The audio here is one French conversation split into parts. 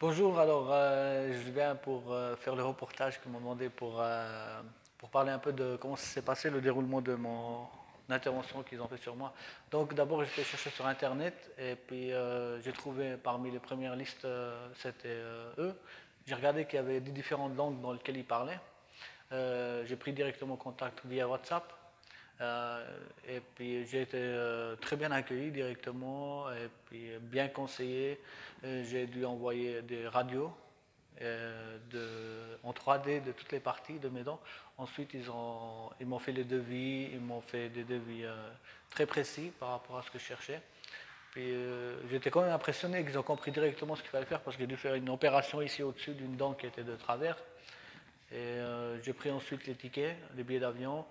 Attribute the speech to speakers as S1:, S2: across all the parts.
S1: Bonjour, alors je viens pour faire le reportage qu'ils m'ont demandé pour parler un peu de comment s'est passé le déroulement de mon intervention qu'ils ont fait sur moi. Donc d'abord j'étais cherché sur internet et puis j'ai trouvé parmi les premières listes, c'était eux. J'ai regardé qu'il y avait des différentes langues dans lesquelles ils parlaient. J'ai pris directement contact via WhatsApp. Euh, et puis j'ai été très bien accueilli directement et puis bien conseillé. J'ai dû envoyer des radios en 3D de toutes les parties de mes dents. Ensuite, ils m'ont fait les devis, ils m'ont fait des devis très précis par rapport à ce que je cherchais. Puis j'étais quand même impressionné qu'ils ont compris directement ce qu'il fallait faire parce que j'ai dû faire une opération ici au-dessus d'une dent qui était de travers. Et j'ai pris ensuite les tickets, les billets d'avion.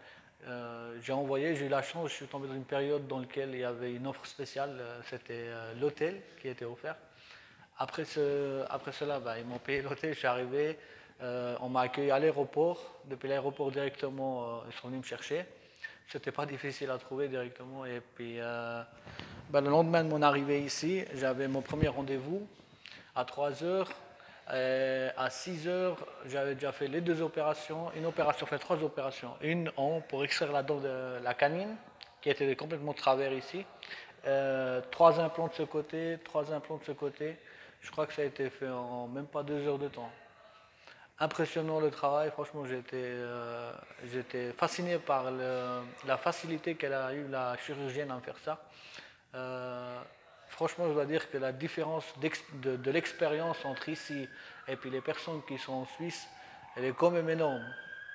S1: J'ai envoyé, j'ai eu la chance, je suis tombé dans une période dans laquelle il y avait une offre spéciale, c'était l'hôtel qui était offert. Après cela, bah, ils m'ont payé l'hôtel, je suis arrivé, on m'a accueilli à l'aéroport. Depuis l'aéroport directement, ils sont venus me chercher. C'était pas difficile à trouver directement. Et puis, bah, le lendemain de mon arrivée ici, j'avais mon premier rendez-vous à 3 heures. À 6 heures, j'avais déjà fait les deux opérations. Une opération, fait trois opérations. Une pour extraire la dent de la canine, qui était complètement de travers ici. Trois implants de ce côté, trois implants de ce côté. Je crois que ça a été fait en même pas 2 heures de temps. Impressionnant le travail, franchement j'étais fasciné par la facilité qu'elle a eu la chirurgienne à me faire ça. Euh, Franchement, je dois dire que la différence de l'expérience entre ici et puis les personnes qui sont en Suisse, elle est quand même énorme.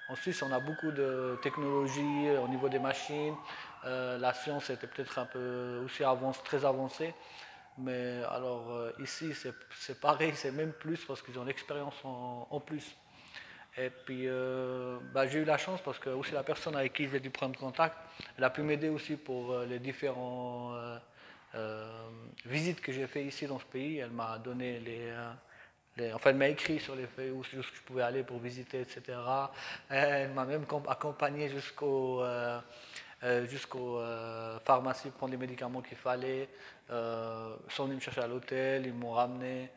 S1: En Suisse, on a beaucoup de technologies au niveau des machines. La science était peut-être un peu aussi très avancée. Mais alors ici, c'est pareil, c'est même plus parce qu'ils ont l'expérience en plus. Et puis, bah, j'ai eu la chance parce que aussi la personne avec qui j'ai dû prendre contact, elle a pu m'aider aussi pour les différents visites que j'ai fait ici dans ce pays. Elle m'a donné enfin, elle m'a écrit sur les feuilles où je pouvais aller pour visiter, etc. Elle m'a même accompagné jusqu'aux pharmacies pour prendre les médicaments qu'il fallait. Ils sont venus me chercher à l'hôtel, ils m'ont ramené.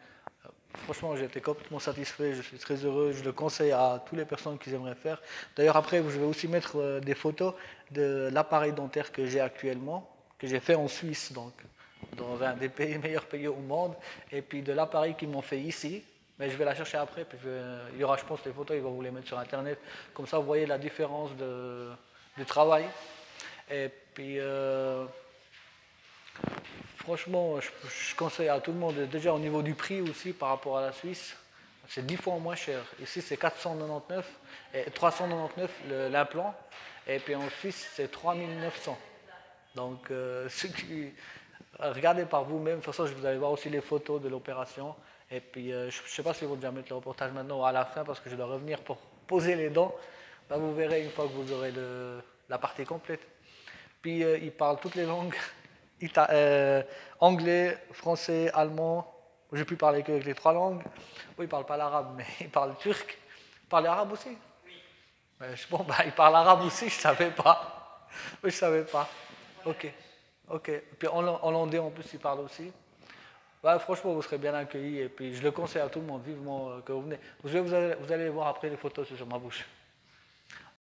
S1: Franchement, j'ai été complètement satisfait, je suis très heureux, je le conseille à toutes les personnes qui aimeraient faire. D'ailleurs, après, je vais aussi mettre des photos de l'appareil dentaire que j'ai actuellement, que j'ai fait en Suisse, donc dans un des meilleurs pays au monde, et puis de l'appareil qu'ils m'ont fait ici. Mais je vais la chercher après, puis il y aura, je pense, les photos, ils vont vous les mettre sur Internet. Comme ça, vous voyez la différence du travail. Et puis, franchement, je conseille à tout le monde, déjà au niveau du prix aussi par rapport à la Suisse, c'est 10 fois moins cher. Ici, c'est 499 et 399 l'implant, et puis en Suisse, c'est 3900. Donc, regardez par vous-même. De toute façon, vous allez voir aussi les photos de l'opération. Et puis, je ne sais pas si vous déjà mettre le reportage maintenant ou à la fin, parce que je dois revenir pour poser les dents. Là, vous verrez une fois que vous aurez la partie complète. Puis, ils parlent toutes les langues. Anglais, français, allemand. J'ai pu parler que avec les trois langues. Oui, ils ne parlent pas l'arabe, mais ils parlent turc. Ils parlent arabe aussi. Bon, bah, ils parlent arabe aussi, je ne savais pas. Oui, je ne savais pas. Ok, ok. Puis en hollandais, en plus, ils parlent aussi. Bah, franchement, vous serez bien accueillis. Et puis, je le conseille à tout le monde, vivement que vous venez. Vous allez voir après les photos sur ma bouche.